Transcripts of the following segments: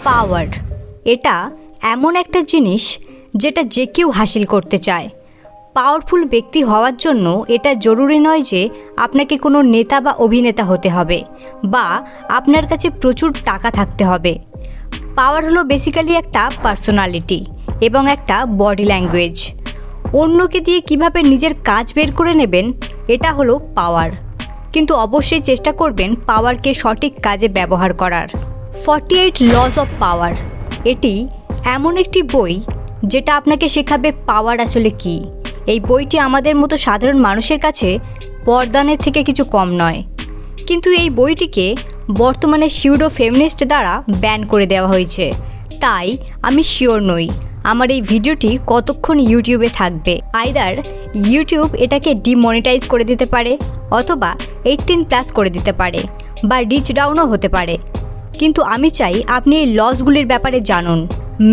পাওয়ার এটা এমন একটা জিনিস যেটা যে কেউ হাসিল করতে চায়। পাওয়ারফুল ব্যক্তি হওয়ার জন্য এটা জরুরি নয় যে আপনাকে কোনো নেতা বা অভিনেতা হতে হবে বা আপনার কাছে প্রচুর টাকা থাকতে হবে। পাওয়ার হলো বেসিক্যালি একটা পার্সোনালিটি এবং একটা বডি ল্যাঙ্গুয়েজ। অন্যকে দিয়ে কিভাবে নিজের কাজ বের করে নেবেন, এটা হলো পাওয়ার। কিন্তু অবশ্যই চেষ্টা করবেন পাওয়ারকে সঠিক কাজে ব্যবহার করার। 48 লজ অফ পাওয়ার এটি এমন একটি বই যেটা আপনাকে শেখাবে পাওয়ার আসলে কী। এই বইটি আমাদের মতো সাধারণ মানুষের কাছে বরদানের থেকে কিছু কম নয়, কিন্তু এই বইটিকে বর্তমানে সিউডো ফেমিনিস্ট দ্বারা ব্যান করে দেওয়া হয়েছে। তাই আমি শিওর নই আমার এই ভিডিওটি কতক্ষণ ইউটিউবে থাকবে। আইদার ইউটিউব এটাকে ডিমনিটাইজ করে দিতে পারে, অথবা 18+ করে দিতে পারে, বা রিচ ডাউনও হতে পারে। কিন্তু আমি চাই আপনি এই লসগুলির ব্যাপারে জানুন,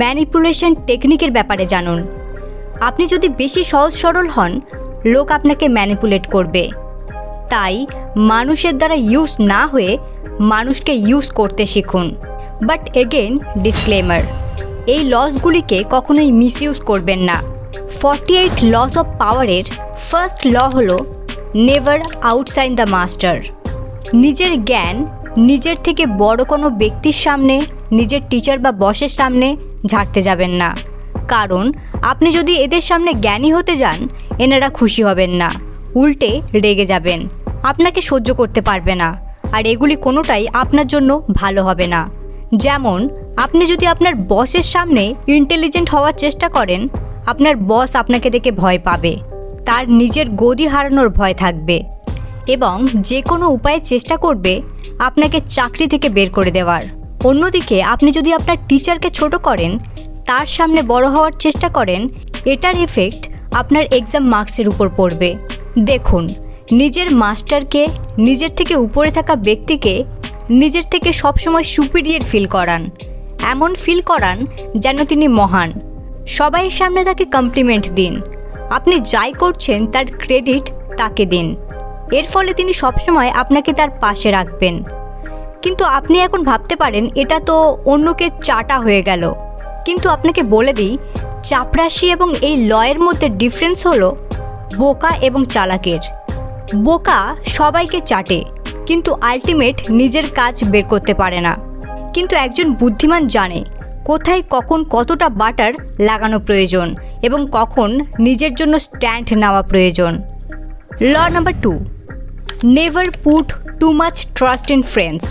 ম্যানিপুলেশন টেকনিকের ব্যাপারে জানুন। আপনি যদি বেশি সহজ সরল হন, লোক আপনাকে ম্যানিপুলেট করবে। তাই মানুষের দ্বারা ইউজ না হয়ে মানুষকে ইউজ করতে শিখুন। বাট এগেইন ডিসক্লেমার, এই লসগুলিকে কখনোই মিসইউজ করবেন না। 48 লস অফ পাওয়ারের ফার্স্ট ল হলো নেভার আউটসাইড দ্য মাস্টার। নিজের জ্ঞান নিজের থেকে বড় কোনো ব্যক্তির সামনে, নিজের টিচার বা বসের সামনে ঝাড়তে যাবেন না। কারণ আপনি যদি এদের সামনে জ্ঞানী হতে যান, এনারা খুশি হবেন না, উল্টে রেগে যাবেন, আপনাকে সহ্য করতে পারবে না, আর এগুলি কোনোটাই আপনার জন্য ভালো হবে না। যেমন আপনি যদি আপনার বসের সামনে ইন্টেলিজেন্ট হওয়ার চেষ্টা করেন, আপনার বস আপনাকে দেখে ভয় পাবে, তার নিজের গদি হারানোর ভয় থাকবে এবং যে কোনো উপায়ে চেষ্টা করবে আপনাকে চাকরি থেকে বের করে দেওয়ার। অন্যদিকে আপনি যদি আপনার টিচারকে ছোট করেন, তার সামনে বড় হওয়ার চেষ্টা করেন, এটার এফেক্ট আপনার এক্সাম মার্কসের উপর পড়বে। দেখুন, নিজের মাস্টারকে, নিজের থেকে উপরে থাকা ব্যক্তিকে নিজের থেকে সবসময় সুপিরিয়র ফিল করান, এমন ফিল করান যেন তিনি মহান। সবাইয়ের সামনে তাকে কমপ্লিমেন্ট দিন, আপনি যাই করছেন তার ক্রেডিট তাকে দিন। এর ফলে তিনি সবসময় আপনাকে তার পাশে রাখবেন। কিন্তু আপনি এখন ভাবতে পারেন এটা তো অন্যকে চাটা হয়ে গেল, কিন্তু আপনাকে বলে দিই, চাপরাশি এবং এই লয়ের মধ্যে ডিফারেন্স হলো বোকা এবং চালাকের। বোকা সবাইকে চাটে, কিন্তু আলটিমেট নিজের কাজ বের করতে পারে না। কিন্তু একজন বুদ্ধিমান জানে কোথায় কখন কতটা বাটার লাগানো প্রয়োজন এবং কখন নিজের জন্য স্ট্যান্ড নেওয়া প্রয়োজন। Law number 2, never put too much trust in friends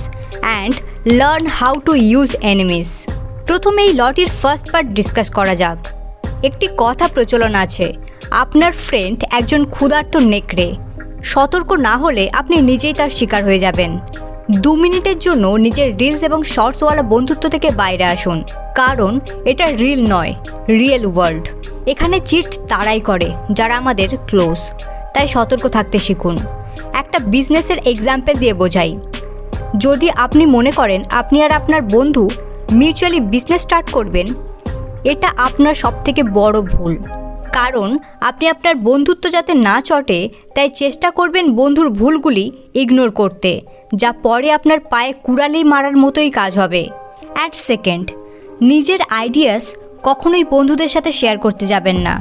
and learn how to use enemies. প্রথমে এই লটির ফার্স্ট পার্ট ডিসকাস করা যাক। একটি কথা প্রচলন আছে, আপনার ফ্রেন্ড একজন ক্ষুধার্ত নেকড়ে। সতর্ক না হলে আপনি নিজেই তার শিকার হয়ে যাবেন। 2 মিনিটের জন্য নিজের রিলস এবং শর্টসওয়ালা বন্ধুত্ব থেকে বাইরে আসুন, কারণ এটা রিল নয়, রিয়েল ওয়ার্ল্ড। এখানে চিট তারাই করে যারা আমাদের ক্লোজ, তাই সতর্ক থাকতে শিখুন। একটা বিজনেসের এক্সাম্পল দিয়ে বোঝাই। যদি আপনি মনে করেন আপনি আর আপনার বন্ধু মিউচুয়ালি বিজনেস স্টার্ট করবেন, এটা আপনার সবথেকে বড় ভুল। কারণ আপনি আপনার বন্ধুত্ব যাতে না চটে, তাই চেষ্টা করবেন বন্ধুর ভুলগুলি ইগনোর করতে, যা পরে আপনার পায়ে কুড়ালি মারার মতোই কাজ হবে। অ্যাট সেকেন্ড, নিজের আইডিয়াস কখনোই বন্ধুদের সাথে শেয়ার করতে যাবেন না,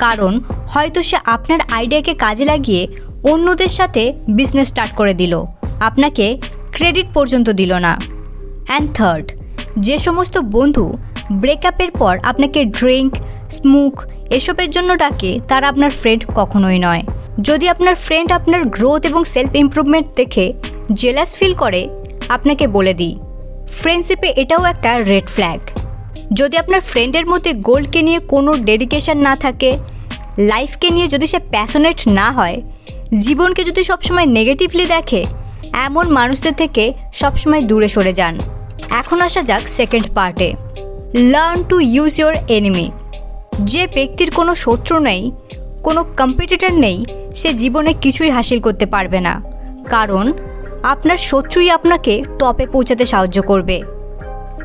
কারণ হয়তো সে আপনার আইডিয়াকে কাজে লাগিয়ে অন্যদের সাথে বিজনেস স্টার্ট করে দিল, আপনাকে ক্রেডিট পর্যন্ত দিল না। অ্যান্ড থার্ড, যে সমস্ত বন্ধু ব্রেকআপের পর আপনাকে ড্রিঙ্ক, স্মোক এসবের জন্য ডাকে, তারা আপনার ফ্রেন্ড কখনোই নয়। যদি আপনার ফ্রেন্ড আপনার গ্রোথ এবং সেলফ ইমপ্রুভমেন্ট দেখে জেলাস ফিল করে, আপনাকে বলে দিই, ফ্রেন্ডশিপে এটাও একটা রেড ফ্ল্যাগ। যদি আপনার ফ্রেন্ডের মধ্যে গোলকে নিয়ে কোনো ডেডিকেশন না থাকে, লাইফকে নিয়ে যদি সে প্যাশনেট না হয়, জীবনকে যদি সবসময় নেগেটিভলি দেখে, এমন মানুষদের থেকে সবসময় দূরে সরে যান। এখন আসা যাক সেকেন্ড পার্টে, learn to use your enemy. যে ব্যক্তির কোনো শত্রু নেই, কোনো কম্পিটিটর নেই, সে জীবনে কিছুই হাসিল করতে পারবে না, কারণ আপনার শত্রুই আপনাকে টপে পৌঁছাতে সাহায্য করবে।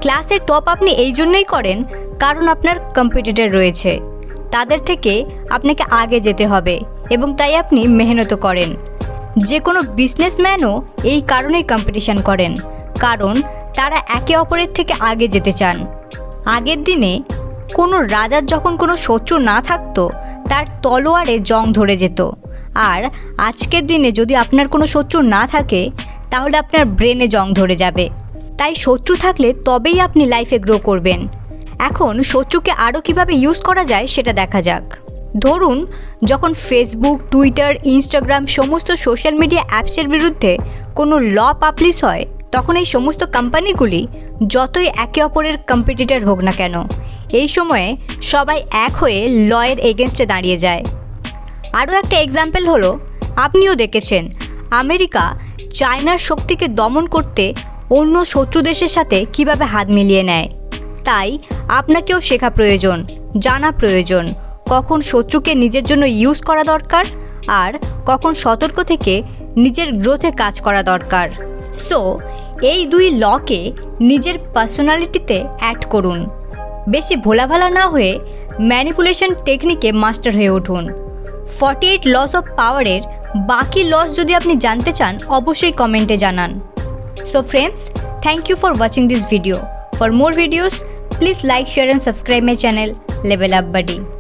ক্লাসের টপ আপনি এই জন্যই করেন কারণ আপনার কম্পিটিটর রয়েছে, তাদের থেকে আপনাকে আগে যেতে হবে এবং তাই আপনি মেহনত করেন। যে কোনো বিজনেসম্যানও এই কারণেই কম্পিটিশন করেন, কারণ তারা একে অপরের থেকে আগে যেতে চান। আগের দিনে কোনো রাজার যখন কোনো শত্রু না থাকতো, তার তলোয়ারে জং ধরে যেত। আর আজকের দিনে যদি আপনার কোনো শত্রু না থাকে, তাহলে আপনার ব্রেনে জং ধরে যাবে। তাই শত্রু থাকলে তবেই আপনি লাইফে গ্রো করবেন। এখন শত্রুকে আরও কিভাবে ইউজ করা যায় সেটা দেখা যাক। ধরুন, যখন ফেসবুক, টুইটার, ইনস্টাগ্রাম সমস্ত সোশ্যাল মিডিয়া অ্যাপসের বিরুদ্ধে কোনো ল পাবলিশ হয়, তখন এই সমস্ত কোম্পানিগুলি যতই একে অপরের কম্পিটিটর হোক না কেন, এই সময়ে সবাই এক হয়ে লয়ের এগেনস্টে দাঁড়িয়ে যায়। আরও একটা এক্সাম্পল হলো, আপনিও দেখেছেন আমেরিকা চায়নার শক্তিকে দমন করতে অন্য শত্রু দেশের সাথে কিভাবে হাত মিলিয়ে নেয়। তাই আপনাকেও শেখা প্রয়োজন, জানা প্রয়োজন, কখন শত্রুকে নিজের জন্য ইউজ করা দরকার আর কখন সতর্ক থেকে নিজের গ্রোথে কাজ করা দরকার। সো এই দুই লকে নিজের পার্সোনালিটিতে অ্যাড করুন। বেশি ভোলাভালা না হয়ে ম্যানিপুলেশন টেকনিকে মাস্টার হয়ে উঠুন। 48 লস অফ পাওয়ারের বাকি লস যদি আপনি জানতে চান, অবশ্যই কমেন্টে জানান। So friends, thank you for watching this video. For more videos, please like, share and subscribe my channel Level Up Buddy.